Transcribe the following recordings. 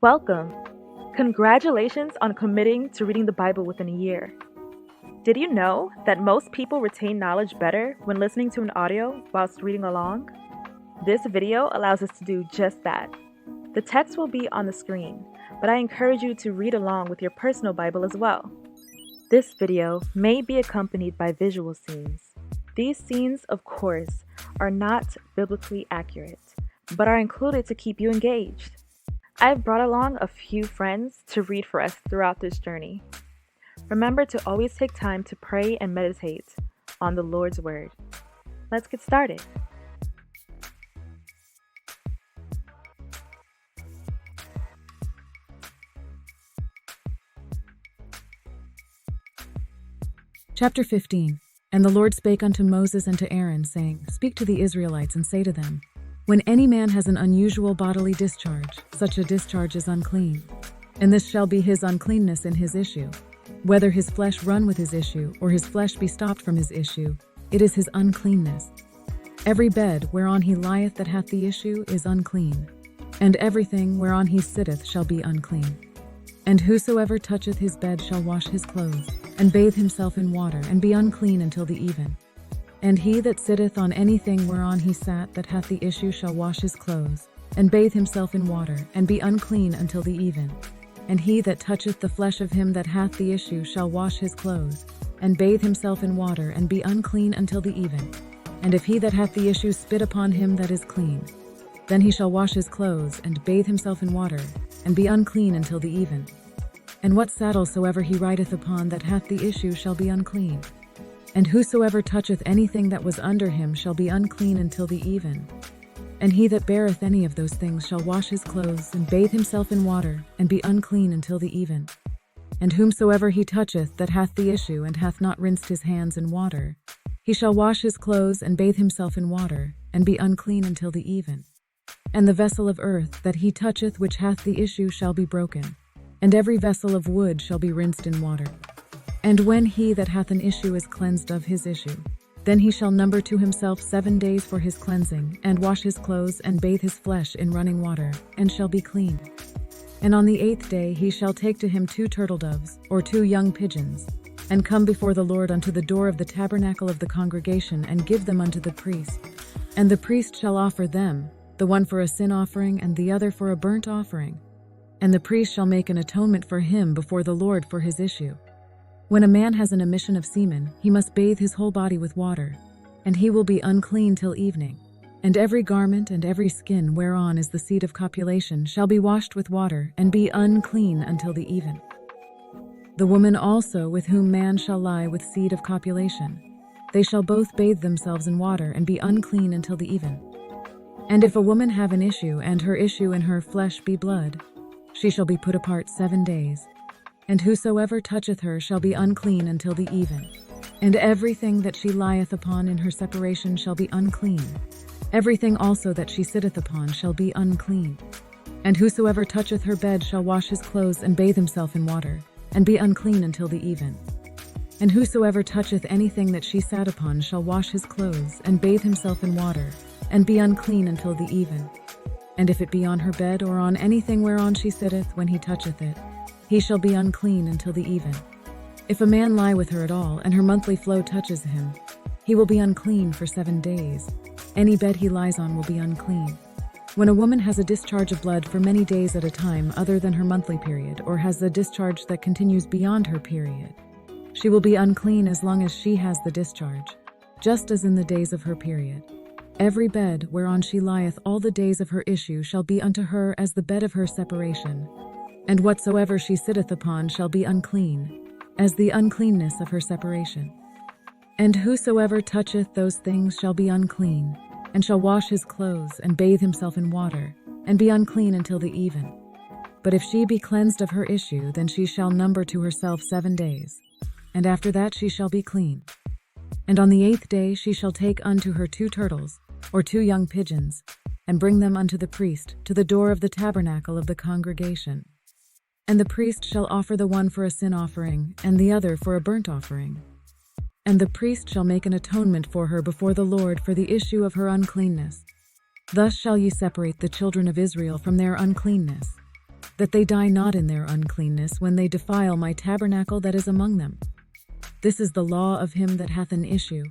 Welcome! Congratulations on committing to reading the Bible within a year. Did you know that most people retain knowledge better when listening to an audio whilst reading along? This video allows us to do just that. The text will be on the screen, but I encourage you to read along with your personal Bible as well. This video may be accompanied by visual scenes. These scenes, of course, are not biblically accurate, but are included to keep you engaged. I've brought along a few friends to read for us throughout this journey. Remember to always take time to pray and meditate on the Lord's Word. Let's get started. Chapter 15. And the Lord spake unto Moses and to Aaron, saying, Speak to the Israelites, and say to them, When any man has an unusual bodily discharge, such a discharge is unclean. And this shall be his uncleanness in his issue. Whether his flesh run with his issue, or his flesh be stopped from his issue, it is his uncleanness. Every bed whereon he lieth that hath the issue is unclean, and everything whereon he sitteth shall be unclean. And whosoever toucheth his bed shall wash his clothes, and bathe himself in water, and be unclean until the even. And he that sitteth on anything whereon he sat that hath the issue shall wash his clothes, and bathe himself in water, and be unclean until the even. And he that toucheth the flesh of him that hath the issue shall wash his clothes, and bathe himself in water, and be unclean until the even. And if he that hath the issue spit upon him that is clean, then he shall wash his clothes, and bathe himself in water, and be unclean until the even. And what saddle soever he rideth upon that hath the issue shall be unclean. And whosoever toucheth anything that was under him shall be unclean until the even. And he that beareth any of those things shall wash his clothes, and bathe himself in water, and be unclean until the even. And whomsoever he toucheth that hath the issue, and hath not rinsed his hands in water, he shall wash his clothes, and bathe himself in water, and be unclean until the even. And the vessel of earth that he toucheth which hath the issue shall be broken, and every vessel of wood shall be rinsed in water. And when he that hath an issue is cleansed of his issue, then he shall number to himself 7 days for his cleansing, and wash his clothes, and bathe his flesh in running water, and shall be clean. And on the 8th day he shall take to him 2 turtle doves, or 2 young pigeons, and come before the Lord unto the door of the tabernacle of the congregation, and give them unto the priest. And the priest shall offer them, the one for a sin offering, and the other for a burnt offering. And the priest shall make an atonement for him before the Lord for his issue. When a man has an emission of semen, he must bathe his whole body with water, and he will be unclean till evening. And every garment and every skin whereon is the seed of copulation shall be washed with water, and be unclean until the even. The woman also with whom man shall lie with seed of copulation, they shall both bathe themselves in water, and be unclean until the even. And if a woman have an issue, and her issue in her flesh be blood, she shall be put apart 7 days. And whosoever toucheth her shall be unclean until the even. And everything that she lieth upon in her separation shall be unclean. Everything also that she sitteth upon shall be unclean. And whosoever toucheth her bed shall wash his clothes, and bathe himself in water, and be unclean until the even. And whosoever toucheth anything that she sat upon shall wash his clothes, and bathe himself in water, and be unclean until the even. And if it be on her bed, or on anything whereon she sitteth when he toucheth it, he shall be unclean until the even. If a man lie with her at all, and her monthly flow touches him, he will be unclean for 7 days. Any bed he lies on will be unclean. When a woman has a discharge of blood for many days at a time other than her monthly period, or has a discharge that continues beyond her period, she will be unclean as long as she has the discharge, just as in the days of her period. Every bed whereon she lieth all the days of her issue shall be unto her as the bed of her separation, and whatsoever she sitteth upon shall be unclean, as the uncleanness of her separation. And whosoever toucheth those things shall be unclean, and shall wash his clothes, and bathe himself in water, and be unclean until the even. But if she be cleansed of her issue, then she shall number to herself 7 days, and after that she shall be clean. And on the 8th day she shall take unto her 2 turtles, or 2 young pigeons, and bring them unto the priest to the door of the tabernacle of the congregation. And the priest shall offer the one for a sin offering, and the other for a burnt offering. And the priest shall make an atonement for her before the Lord for the issue of her uncleanness. Thus shall ye separate the children of Israel from their uncleanness. that they die not in their uncleanness when they defile my tabernacle that is among them. This is the law of him that hath an issue,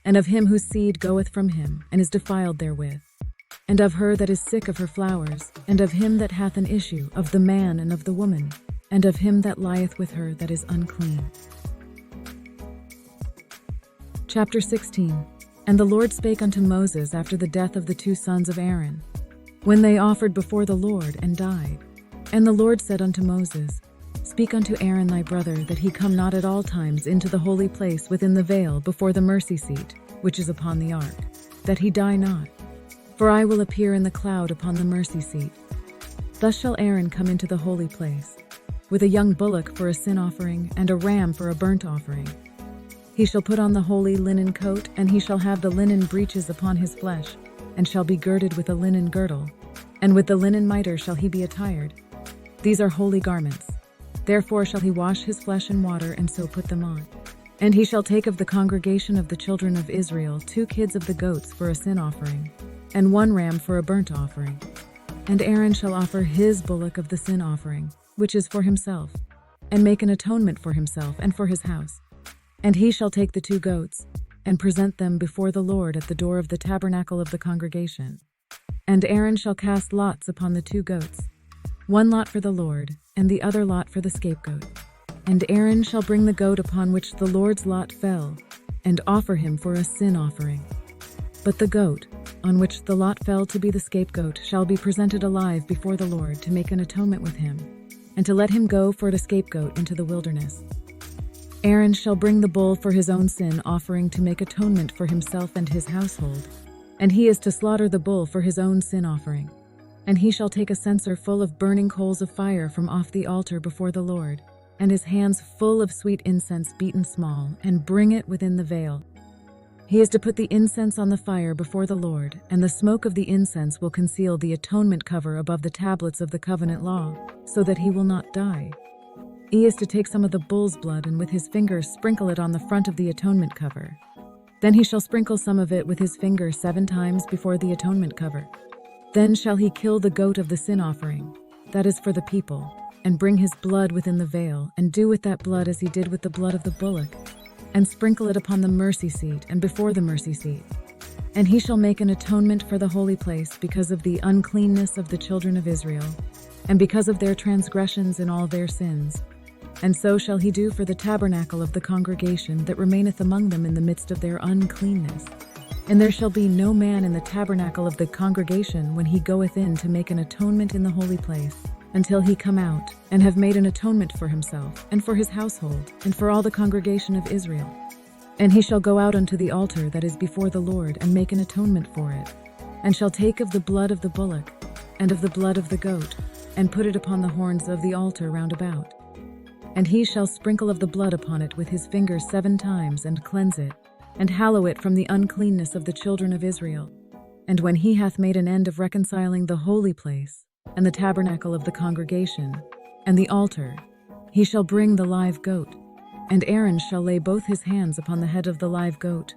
and of him whose seed goeth from him, and is defiled therewith, and of her that is sick of her flowers, and of him that hath an issue, of the man and of the woman, and of him that lieth with her that is unclean. Chapter 16. And the Lord spake unto Moses after the death of the two sons of Aaron, when they offered before the Lord and died. And the Lord said unto Moses, Speak unto Aaron thy brother, that he come not at all times into the holy place within the veil before the mercy seat, which is upon the ark, that he die not. For I will appear in the cloud upon the mercy seat. Thus shall Aaron come into the holy place, with a young bullock for a sin offering, and a ram for a burnt offering. He shall put on the holy linen coat, and he shall have the linen breeches upon his flesh, and shall be girded with a linen girdle, and with the linen mitre shall he be attired. These are holy garments. Therefore shall he wash his flesh in water, and so put them on. And he shall take of the congregation of the children of Israel 2 kids of the goats for a sin offering, and 1 ram for a burnt offering. And Aaron shall offer his bullock of the sin offering, which is for himself, and make an atonement for himself and for his house. And he shall take the 2 goats, and present them before the Lord at the door of the tabernacle of the congregation. And Aaron shall cast lots upon the 2 goats, 1 lot for the Lord, and the other lot for the scapegoat. And Aaron shall bring the goat upon which the Lord's lot fell, and offer him for a sin offering. But the goat, on which the lot fell to be the scapegoat, shall be presented alive before the Lord to make an atonement with him, and to let him go for a scapegoat into the wilderness. Aaron shall bring the bull for his own sin offering to make atonement for himself and his household, and he is to slaughter the bull for his own sin offering. And he shall take a censer full of burning coals of fire from off the altar before the Lord, and his hands full of sweet incense beaten small, and bring it within the veil. He is to put the incense on the fire before the Lord, and the smoke of the incense will conceal the atonement cover above the tablets of the covenant law, so that he will not die. He is to take some of the bull's blood, and with his fingers sprinkle it on the front of the atonement cover. Then he shall sprinkle some of it with his finger 7 times before the atonement cover. Then shall he kill the goat of the sin offering, that is for the people, and bring his blood within the veil, and do with that blood as he did with the blood of the bullock, and sprinkle it upon the mercy seat and before the mercy seat. And he shall make an atonement for the holy place because of the uncleanness of the children of Israel, and because of their transgressions in all their sins. And so shall he do for the tabernacle of the congregation that remaineth among them in the midst of their uncleanness. And there shall be no man in the tabernacle of the congregation when he goeth in to make an atonement in the holy place, until he come out, and have made an atonement for himself, and for his household, and for all the congregation of Israel. And he shall go out unto the altar that is before the Lord, and make an atonement for it, and shall take of the blood of the bullock, and of the blood of the goat, and put it upon the horns of the altar round about. And he shall sprinkle of the blood upon it with his finger 7 times, and cleanse it, and hallow it from the uncleanness of the children of Israel. And when he hath made an end of reconciling the holy place, and the tabernacle of the congregation, and the altar, he shall bring the live goat, and Aaron shall lay both his hands upon the head of the live goat,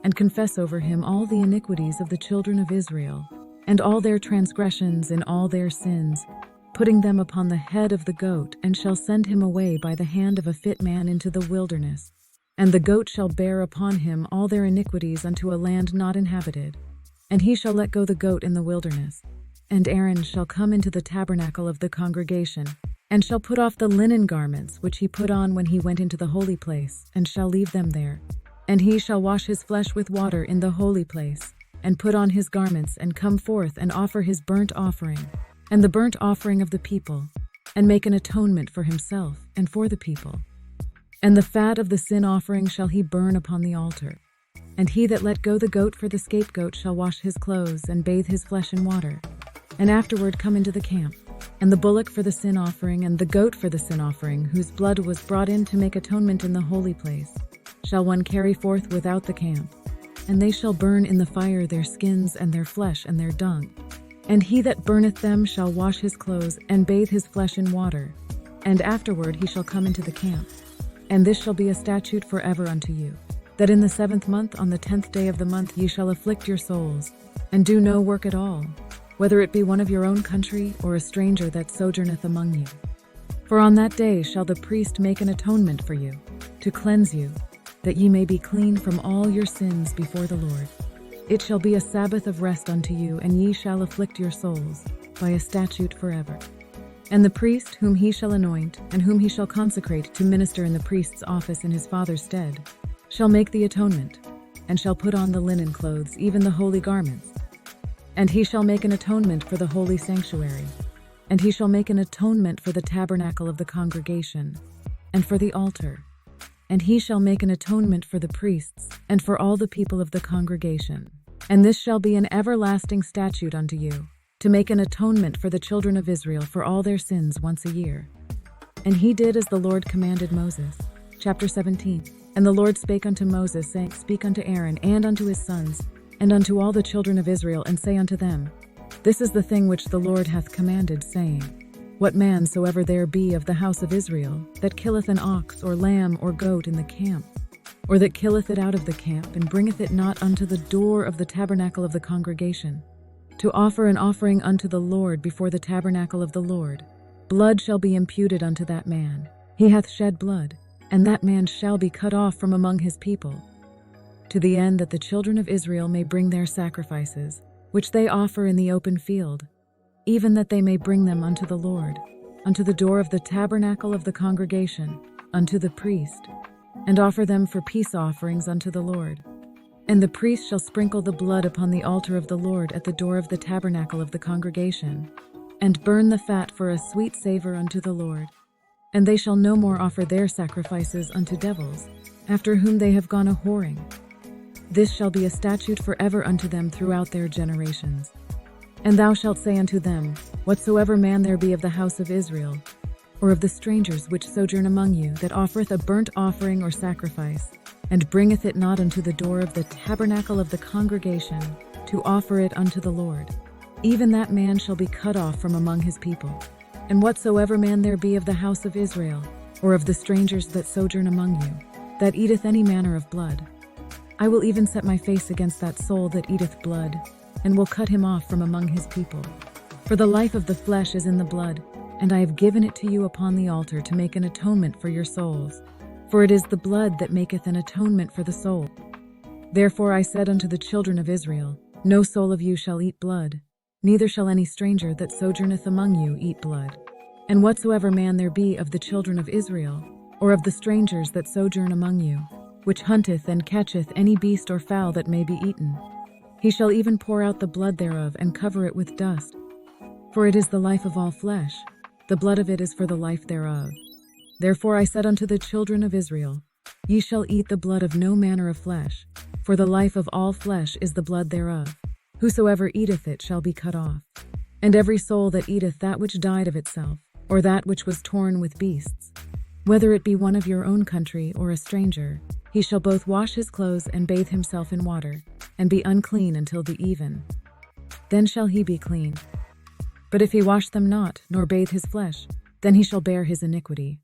and confess over him all the iniquities of the children of Israel, and all their transgressions in all their sins, putting them upon the head of the goat, and shall send him away by the hand of a fit man into the wilderness. And the goat shall bear upon him all their iniquities unto a land not inhabited. And he shall let go the goat in the wilderness. And Aaron shall come into the tabernacle of the congregation, and shall put off the linen garments which he put on when he went into the holy place, and shall leave them there. And he shall wash his flesh with water in the holy place, and put on his garments, and come forth and offer his burnt offering, and the burnt offering of the people, and make an atonement for himself and for the people. And the fat of the sin offering shall he burn upon the altar. And he that let go the goat for the scapegoat shall wash his clothes, and bathe his flesh in water, and afterward come into the camp. And the bullock for the sin offering, and the goat for the sin offering, whose blood was brought in to make atonement in the holy place, shall one carry forth without the camp. And they shall burn in the fire their skins and their flesh and their dung. And he that burneth them shall wash his clothes, and bathe his flesh in water, and afterward he shall come into the camp. And this shall be a statute forever unto you, that in the 7th month on the 10th day of the month ye shall afflict your souls, and do no work at all, whether it be one of your own country or a stranger that sojourneth among you. For on that day shall the priest make an atonement for you, to cleanse you, that ye may be clean from all your sins before the Lord. It shall be a Sabbath of rest unto you, and ye shall afflict your souls by a statute forever. And the priest whom he shall anoint, and whom he shall consecrate to minister in the priest's office in his father's stead, shall make the atonement, and shall put on the linen clothes, even the holy garments. And he shall make an atonement for the holy sanctuary, and he shall make an atonement for the tabernacle of the congregation, and for the altar. And he shall make an atonement for the priests, and for all the people of the congregation. And this shall be an everlasting statute unto you, to make an atonement for the children of Israel for all their sins once a year. And he did as the Lord commanded Moses. Chapter 17. And the Lord spake unto Moses, saying, Speak unto Aaron and unto his sons, and unto all the children of Israel, and say unto them, This is the thing which the Lord hath commanded, saying, What man soever there be of the house of Israel, that killeth an ox or lamb or goat in the camp, or that killeth it out of the camp, and bringeth it not unto the door of the tabernacle of the congregation, to offer an offering unto the Lord before the tabernacle of the Lord, blood shall be imputed unto that man. He hath shed blood, and that man shall be cut off from among his people, to the end that the children of Israel may bring their sacrifices, which they offer in the open field, even that they may bring them unto the Lord, unto the door of the tabernacle of the congregation, unto the priest, and offer them for peace offerings unto the Lord. And the priest shall sprinkle the blood upon the altar of the Lord at the door of the tabernacle of the congregation, and burn the fat for a sweet savor unto the Lord. And they shall no more offer their sacrifices unto devils, after whom they have gone a-whoring. This shall be a statute forever unto them throughout their generations. And thou shalt say unto them, Whatsoever man there be of the house of Israel, or of the strangers which sojourn among you, that offereth a burnt offering or sacrifice, and bringeth it not unto the door of the tabernacle of the congregation, to offer it unto the Lord, even that man shall be cut off from among his people. And whatsoever man there be of the house of Israel, or of the strangers that sojourn among you, that eateth any manner of blood, I will even set my face against that soul that eateth blood, and will cut him off from among his people. For the life of the flesh is in the blood, and I have given it to you upon the altar to make an atonement for your souls. For it is the blood that maketh an atonement for the soul. Therefore I said unto the children of Israel, No soul of you shall eat blood, neither shall any stranger that sojourneth among you eat blood. And whatsoever man there be of the children of Israel, or of the strangers that sojourn among you, which hunteth and catcheth any beast or fowl that may be eaten, he shall even pour out the blood thereof, and cover it with dust. For it is the life of all flesh, the blood of it is for the life thereof. Therefore I said unto the children of Israel, Ye shall eat the blood of no manner of flesh, for the life of all flesh is the blood thereof. Whosoever eateth it shall be cut off. And every soul that eateth that which died of itself, or that which was torn with beasts, whether it be one of your own country or a stranger, he shall both wash his clothes and bathe himself in water, and be unclean until the even. Then shall he be clean. But if he wash them not, nor bathe his flesh, then he shall bear his iniquity.